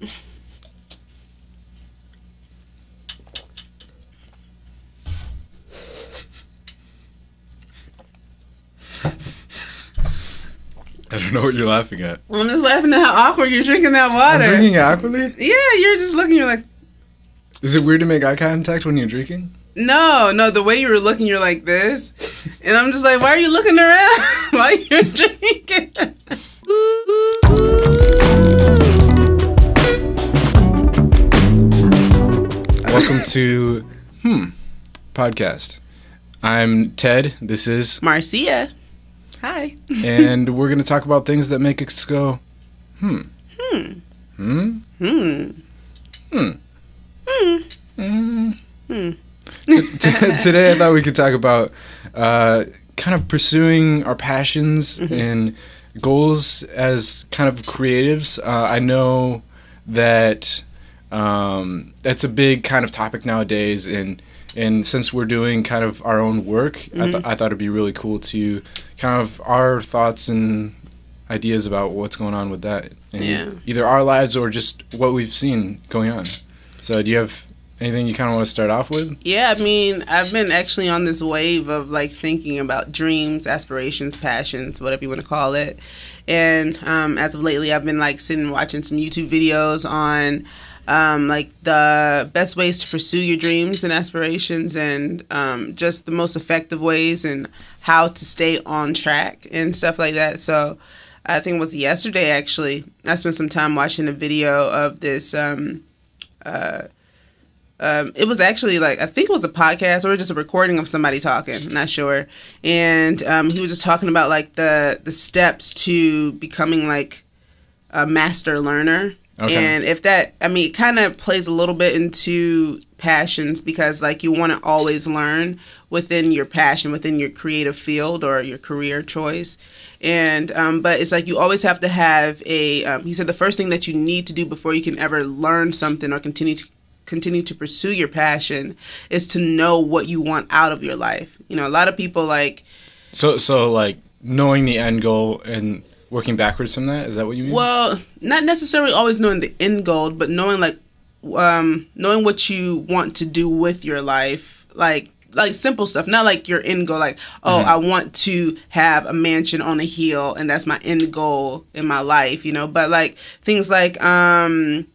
I don't know what you're laughing at. I'm just laughing at how awkward you're drinking that water. I'm drinking it awkwardly? Yeah, you're just looking, you're like... Is it weird to make eye contact when you're drinking? No, the way you were looking, you're like this. And I'm just like, why are you looking around while you're drinking? Welcome to podcast. I'm Ted. This is Marcia. Hi. And we're going to talk about things that make us go, Today I thought we could talk about kind of pursuing our passions and goals as kind of creatives. I know that that's a big kind of topic nowadays, and since we're doing kind of our own work, I thought it'd be really cool to kind of our thoughts and ideas about what's going on with that in either our lives or just what we've seen going on. So do you have anything you kind of want to start off with? Yeah, I mean, I've been actually on this wave of like thinking about dreams, aspirations, passions, whatever you want to call it. And as of lately, I've been like sitting and watching some YouTube videos on like the best ways to pursue your dreams and aspirations, and just the most effective ways and how to stay on track and stuff like that. So I think it was yesterday, actually, I spent some time watching a video of this. It was actually like, I think it was a podcast or just a recording of somebody talking. I'm not sure. And he was just talking about like the steps to becoming like a master learner. Okay. And if that, I mean, it kind of plays a little bit into passions, because like you want to always learn within your passion, within your creative field or your career choice. And but it's like you always have to have a, he said the first thing that you need to do before you can ever learn something or continue to pursue your passion is to know what you want out of your life. You know, a lot of people like... So like knowing the end goal and working backwards from that, is that what you mean? Well, not necessarily always knowing the end goal, but knowing like knowing what you want to do with your life, like simple stuff, not like your end goal, like, I want to have a mansion on a hill and that's my end goal in my life, you know, but like things like I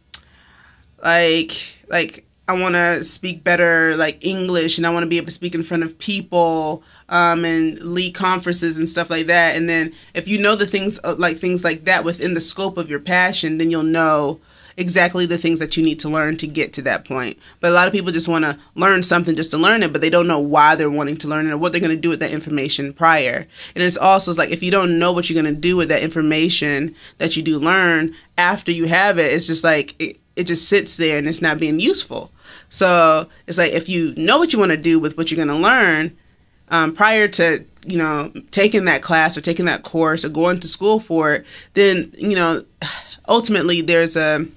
want to speak better like English, and I want to be able to speak in front of people and lead conferences and stuff like that. And then if you know the things like that within the scope of your passion, then you'll know exactly the things that you need to learn to get to that point. But a lot of people just want to learn something just to learn it, but they don't know why they're wanting to learn it or what they're going to do with that information prior. And it's also like if you don't know what you're going to do with that information that you do learn after you have it, it's just like it just sits there and it's not being useful. So it's like if you know what you want to do with what you're going to learn prior to, you know, taking that class or taking that course or going to school for it, then, you know, ultimately there's a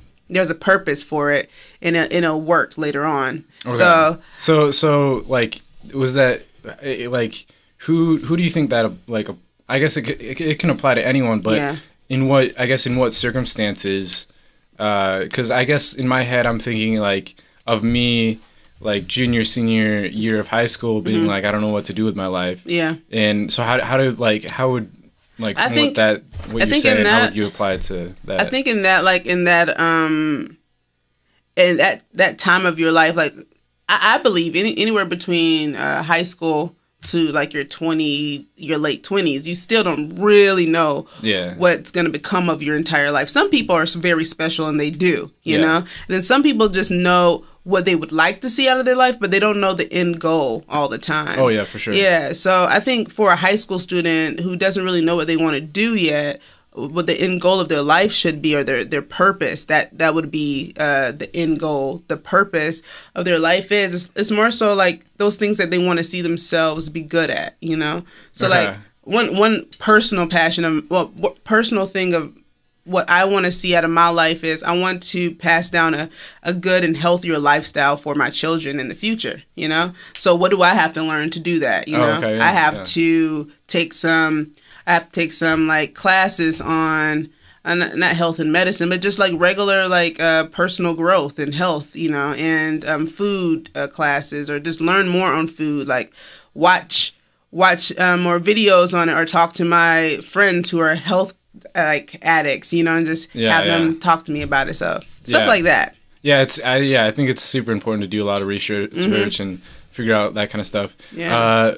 purpose for it and it'll work later on. Okay. So like, was that like, who do you think that, like, I guess it can apply to anyone, but in what circumstances, because I guess in my head I'm thinking like of me like junior, senior year of high school being like, I don't know what to do with my life. Yeah. And so how would what you say, how would you apply it to that? I think in that time of your life, like I believe anywhere between high school to like your late 20s, you still don't really know what's going to become of your entire life. Some people are very special and they do, you know, and then some people just know what they would like to see out of their life, but they don't know the end goal all the time. Oh, yeah, for sure. Yeah, so I think for a high school student who doesn't really know what they want to do yet, what the end goal of their life should be, or their purpose, that would be the end goal. The purpose of their life is it's more so like those things that they want to see themselves be good at, you know? So like one personal passion personal thing of what I want to see out of my life is I want to pass down a good and healthier lifestyle for my children in the future, you know? So what do I have to learn to do that, you know? I have to take some like classes on not health and medicine, but just like regular like personal growth and health, and food classes, or just learn more on food, like watch more videos on it, or talk to my friends who are health like addicts, and just have them talk to me about it. So stuff like that. Yeah, I think it's super important to do a lot of research and figure out that kind of stuff. Yeah.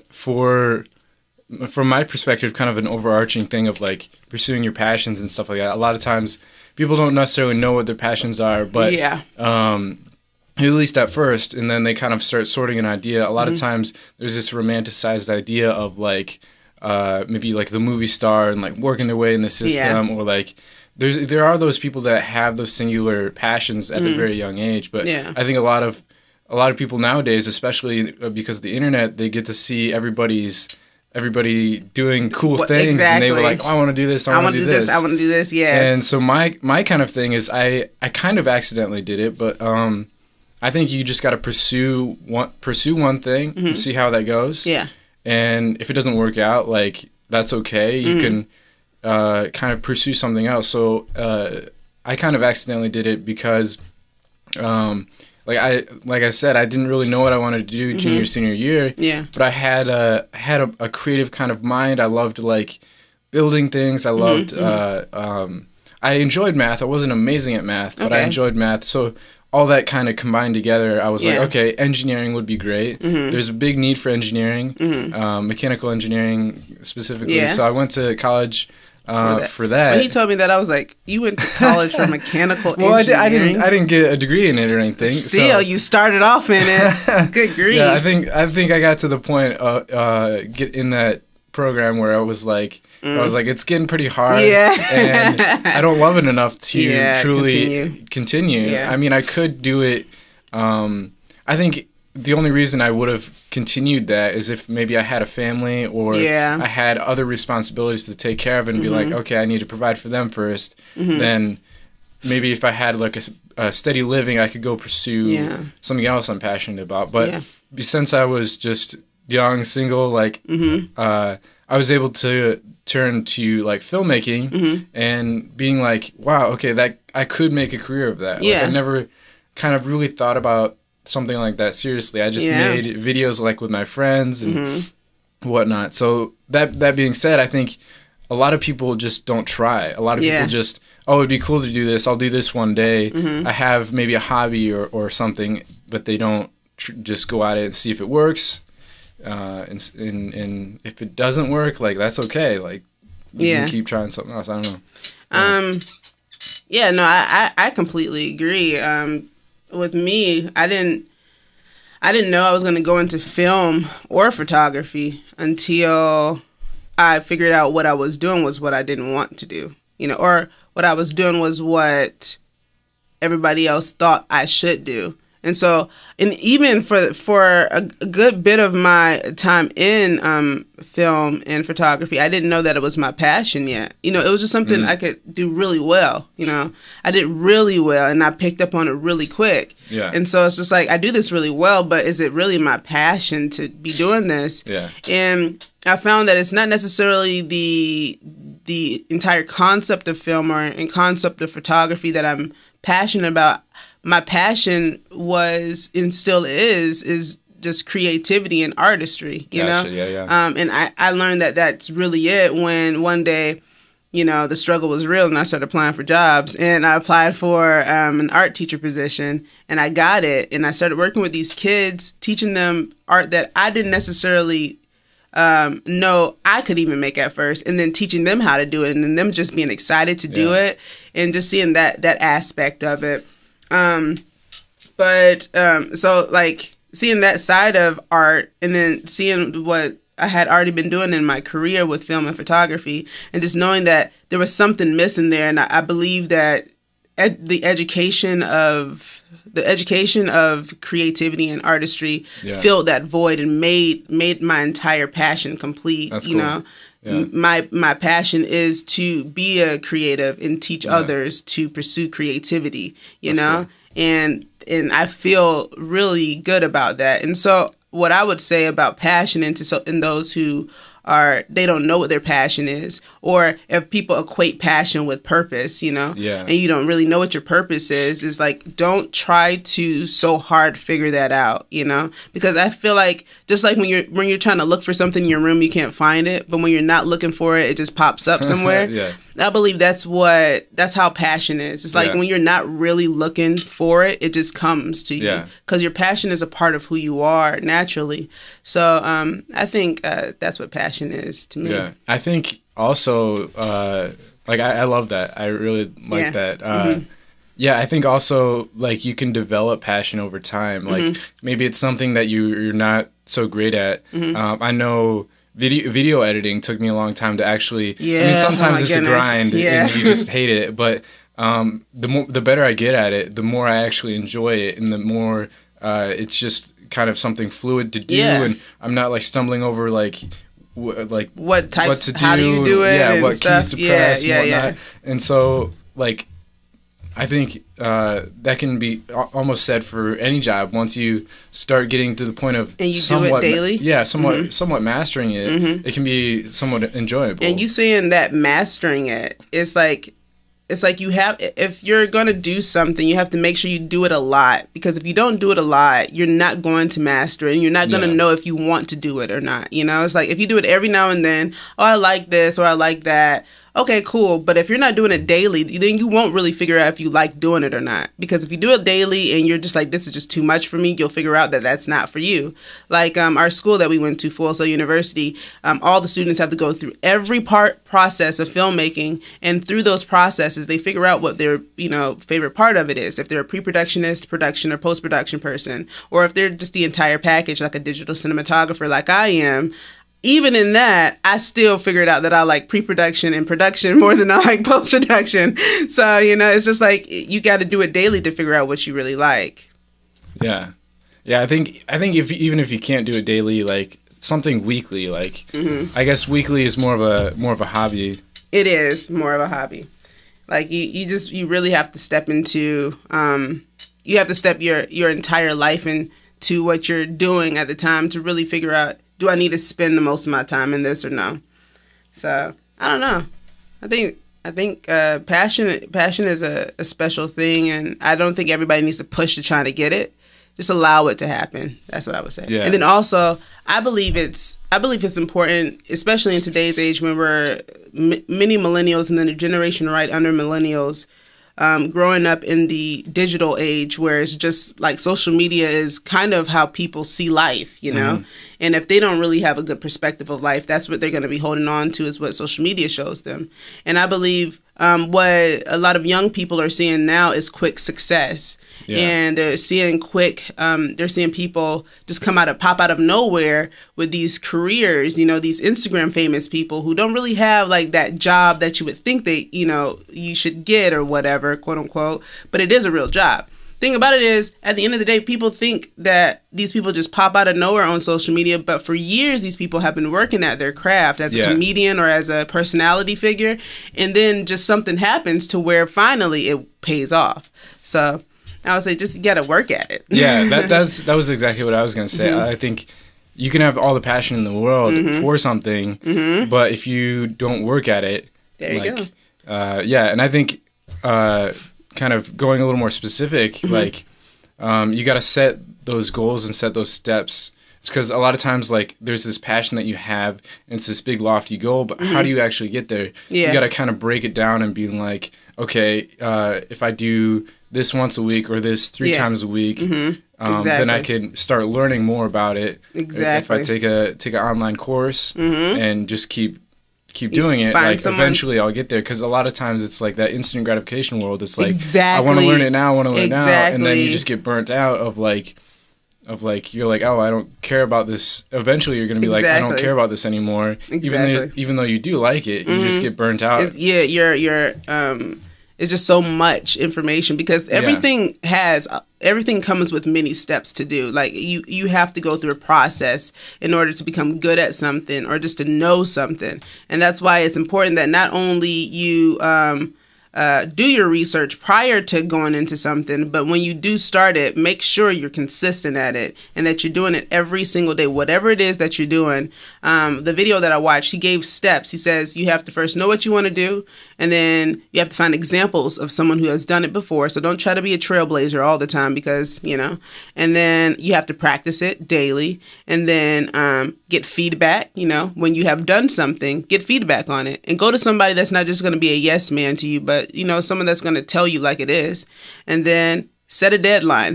From my perspective, kind of an overarching thing of like pursuing your passions and stuff like that. A lot of times people don't necessarily know what their passions are, but at least at first, and then they kind of start sorting an idea. A lot of times there's this romanticized idea of like maybe like the movie star and like working their way in the system, or like there are those people that have those singular passions at a very young age. But I think a lot of people nowadays, especially because of the internet, they get to see everybody doing cool things, and they were like, oh, I want to do this, I want to do this, I want to do this, yeah. And so my kind of thing is I kind of accidentally did it, but I think you just got to pursue one thing and see how that goes. Yeah. And if it doesn't work out, like that's okay. You can kind of pursue something else. So I kind of accidentally did it because like I said, I didn't really know what I wanted to do junior, senior year. Yeah. But I had a creative kind of mind. I loved like building things. I loved I enjoyed math. I wasn't amazing at math, but I enjoyed math. So all that kind of combined together, I was like, okay, engineering would be great. There's a big need for engineering, mechanical engineering specifically. Yeah. So I went to college for that. When he told me that, I was like, "You went to college for mechanical engineering?" I didn't get a degree in it or anything. Still, you started off in it. Good grief! Yeah, I think I got to the point get in that program where I was like, it's getting pretty hard, and I don't love it enough to truly continue. Yeah. I mean, I could do it. I think the only reason I would have continued that is if maybe I had a family, or I had other responsibilities to take care of and be like, okay, I need to provide for them first. Then maybe if I had like a steady living, I could go pursue something else I'm passionate about. But since I was just young, single, like I was able to turn to like filmmaking and being like, wow, okay, that I could make a career of that. Like I never kind of really thought about something like that seriously. I just made videos like with my friends and whatnot. So that being said, I think a lot of people just don't try. A lot of people just, oh, it'd be cool to do this. I'll do this one day. I have maybe a hobby or something, but they don't just go at it and see if it works. And if it doesn't work, like that's okay. Like you can keep trying something else. I don't know. I completely agree. With me, I didn't know I was going to go into film or photography until I figured out what I was doing was what I didn't want to do, or what I was doing was what everybody else thought I should do. And so, and even for a good bit of my time in film and photography, I didn't know that it was my passion yet. It was just something I could do really well. I did really well, and I picked up on it really quick. Yeah. And so it's just like, I do this really well, but is it really my passion to be doing this? Yeah. And I found that it's not necessarily the entire concept of film and concept of photography that I'm passionate about. My passion was and still is just creativity and artistry, you know? Yeah. And I learned that that's really it when one day, the struggle was real and I started applying for jobs, and I applied for an art teacher position, and I got it, and I started working with these kids, teaching them art that I didn't necessarily know I could even make at first, and then teaching them how to do it, and then them just being excited to do it, and just seeing that aspect of it. So like seeing that side of art, and then seeing what I had already been doing in my career with film and photography, and just knowing that there was something missing there. And I believe that the education of creativity and artistry filled that void and made my entire passion complete. That's cool. My passion is to be a creative and teach others to pursue creativity, That's cool. and I feel really good about that. And so what I would say about passion and those who they don't know what their passion is, or if people equate passion with purpose, and you don't really know what your purpose is like, don't try to so hard figure that out, because I feel like just like when you're trying to look for something in your room, you can't find it, but when you're not looking for it, it just pops up somewhere. Yeah. I believe that's how passion is. It's like when you're not really looking for it, it just comes to you, because your passion is a part of who you are naturally. So I think that's what passion is to me. Yeah, I think also like I love that. I really like that. Yeah, I think also like you can develop passion over time. Like maybe it's something that you're not so great at. I know video editing took me a long time to actually. Yeah, I mean, sometimes it's a grind and you just hate it. But the better I get at it, the more I actually enjoy it, and the more it's just kind of something fluid to do, and I'm not like stumbling over like what types, what to do, how do you do it, and what stuff. keys to press and whatnot. And so like I think that can be almost said for any job. Once you start getting to the point of and you somewhat, do it daily, somewhat mastering it, it can be somewhat enjoyable. And you saying that mastering it, it's like you have, if you're going to do something, you have to make sure you do it a lot, because if you don't do it a lot, you're not going to master it, and you're not going to know if you want to do it or not. It's like if you do it every now and then, oh, I like this or I like that. Okay, cool. But if you're not doing it daily, then you won't really figure out if you like doing it or not. Because if you do it daily and you're just like, this is just too much for me, you'll figure out that that's not for you. Like our school that we went to, Full Sail University, all the students have to go through every process of filmmaking. And through those processes, they figure out what their favorite part of it is. If they're a pre-productionist, production, or post-production person, or if they're just the entire package, like a digital cinematographer like I am. Even in that, I still figured out that I like pre-production and production more than I like post-production. So, it's just like you got to do it daily to figure out what you really like. Yeah. Yeah, I think even if you can't do it daily, like something weekly, like I guess weekly is more of a hobby. It is more of a hobby. Like you really have to step into you have to step your entire life into what you're doing at the time to really figure out, do I need to spend the most of my time in this or no? So I don't know. I think passion is a special thing, and I don't think everybody needs to push to try to get it. Just allow it to happen. That's what I would say. Yeah. And then also, I believe it's important, especially in today's age when we're many millennials and then a generation right under millennials. Growing up in the digital age where it's just like social media is kind of how people see life, and if they don't really have a good perspective of life, that's what they're going to be holding on to, is what social media shows them. And I believe what a lot of young people are seeing now is quick success. Yeah. And they're seeing they're seeing people just pop out of nowhere with these careers, these Instagram famous people who don't really have like that job that you would think they, you should get or whatever, quote unquote, but it is a real job. Thing about it is, at the end of the day, people think that these people just pop out of nowhere on social media, but for years, these people have been working at their craft as a comedian or as a personality figure, and then just something happens to where finally it pays off. So I would say just you got to work at it. Yeah, that was exactly what I was going to say. I think you can have all the passion in the world for something, but if you don't work at it, there you go. And I think kind of going a little more specific, like you got to set those goals and set those steps. It's because a lot of times, like, there's this passion that you have, and it's this big lofty goal, but how do you actually get there? Yeah. You got to kind of break it down and be like, okay, if I do this once a week or this 3 times a week, then I can start learning more about it. Exactly. If I take an online course and just keep doing it, like eventually I'll get there. Because a lot of times it's like that instant gratification world. It's like, I want to learn it now, and then you just get burnt out of like you're like, oh, I don't care about this. Eventually you're going to be like, I don't care about this anymore. Even though you do like it, you just get burnt out. It's just so much information, because everything comes with many steps to do. Like you have to go through a process in order to become good at something or just to know something. And that's why it's important that not only you do your research prior to going into something, but when you do start it, make sure you're consistent at it and that you're doing it every single day, whatever it is that you're doing. The video that I watched, he gave steps. He says you have to first know what you want to do, and then you have to find examples of someone who has done it before. So don't try to be a trailblazer all the time because, and then you have to practice it daily, and then get feedback, when you have done something, get feedback on it, and go to somebody that's not just going to be a yes man to you, but someone that's going to tell you like it is. And then set a deadline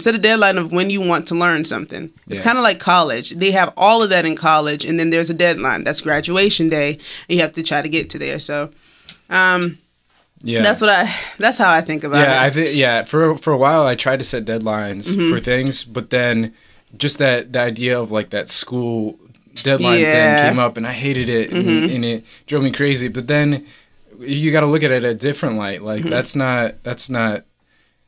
of when you want to learn something. It's kind of like college. They have all of that in college, and then there's a deadline. That's graduation day, and you have to try to get to there. So that's how I think about it. I think for a while I tried to set deadlines for things, but then just the idea of like that school deadline thing came up, and I hated it, and it drove me crazy. But then you got to look at it a different light. Like that's not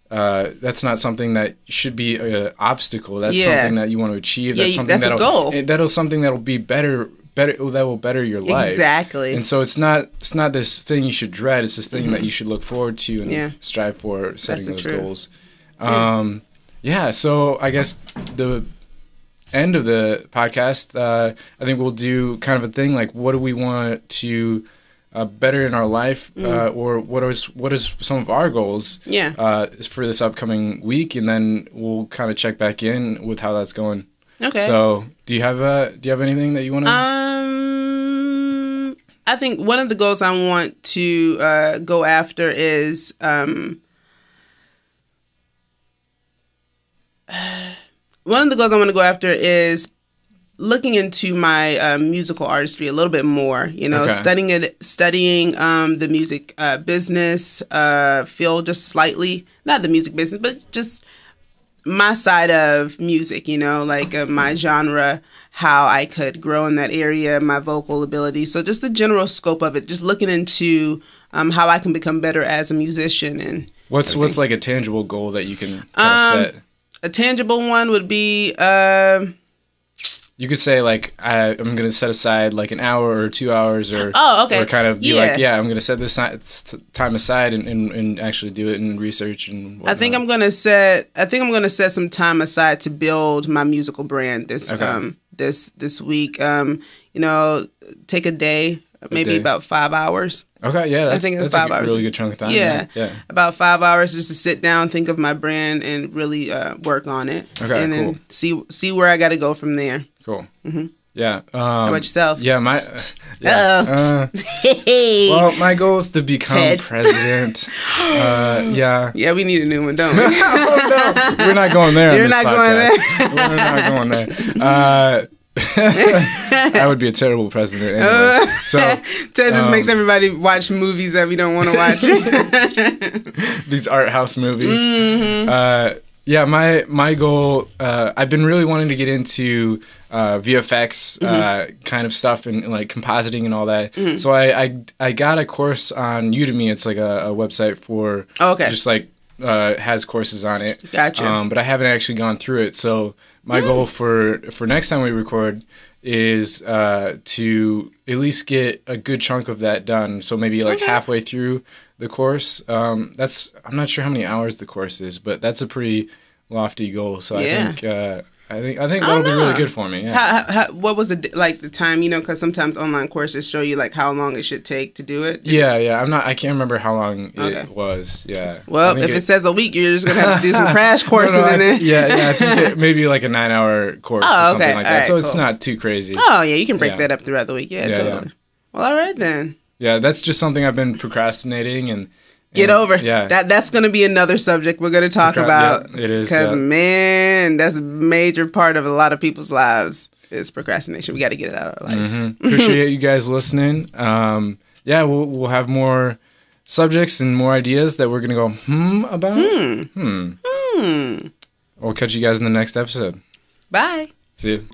something that should be an obstacle. That's something that you want to achieve. That's something a goal. That'll be better. That will better your life. Exactly. And so it's not this thing you should dread. It's this thing that you should look forward to and strive for, setting those goals. So I guess the end of the podcast, I think we'll do kind of a thing like, what do we want to better in our life, or what is some of our goals for this upcoming week, and then we'll kind of check back in with how that's going. Okay. So do you have anything that you want to? I think one of the goals I want to go after is looking into my musical artistry a little bit more, studying the music business field just slightly, not the music business, but just my side of music, my genre, how I could grow in that area, my vocal ability. So just the general scope of it, just looking into how I can become better as a musician. And what's like a tangible goal that you can kind of set? A tangible one would be... you could say like I'm going to set aside like an hour or 2 hours, or or kind of be like, I'm going to set this time aside and actually do it and research and whatnot. I think I'm going to set some time aside to build my musical brand this week. Take a day, maybe about 5 hours. Okay, yeah, that's a really good chunk of time. Yeah, about 5 hours just to sit down, think of my brand, and really work on it. Okay, and then see where I got to go from there. Cool. Mm-hmm. Yeah. How about yourself? Yeah, well, my goal is to become president. Yeah, we need a new one, don't we? Oh, no, we're not going there. We're not going there. I would be a terrible president anyway. So Ted just makes everybody watch movies that we don't want to watch. These art house movies. Mm-hmm. My goal, I've been really wanting to get into VFX kind of stuff and like compositing and all that. Mm-hmm. So I got a course on Udemy. It's like a website for just like has courses on it. Gotcha. But I haven't actually gone through it. So my goal for next time we record is to at least get a good chunk of that done. So maybe like halfway through the course. I'm not sure how many hours the course is, but that's a pretty lofty goal. So I think that'll be really good for me. Yeah. What was the time? Because sometimes online courses show you like how long it should take to do it. Yeah. I can't remember how long it was. Yeah. Well, if it says a week, you're just gonna have to do some crash coursing in there. Yeah. I think maybe like a 9-hour course or something like that. Right, so it's not too crazy. Oh yeah, you can break that up throughout the week. Yeah, totally. Yeah. Well, all right then. Yeah, that's just something I've been procrastinating and. Get over. Yeah. That's going to be another subject we're going to talk about. Yeah, it is. Because, man, that's a major part of a lot of people's lives is procrastination. We got to get it out of our lives. Mm-hmm. Appreciate you guys listening. We'll have more subjects and more ideas that we're going to go, about. We'll catch you guys in the next episode. Bye. See you.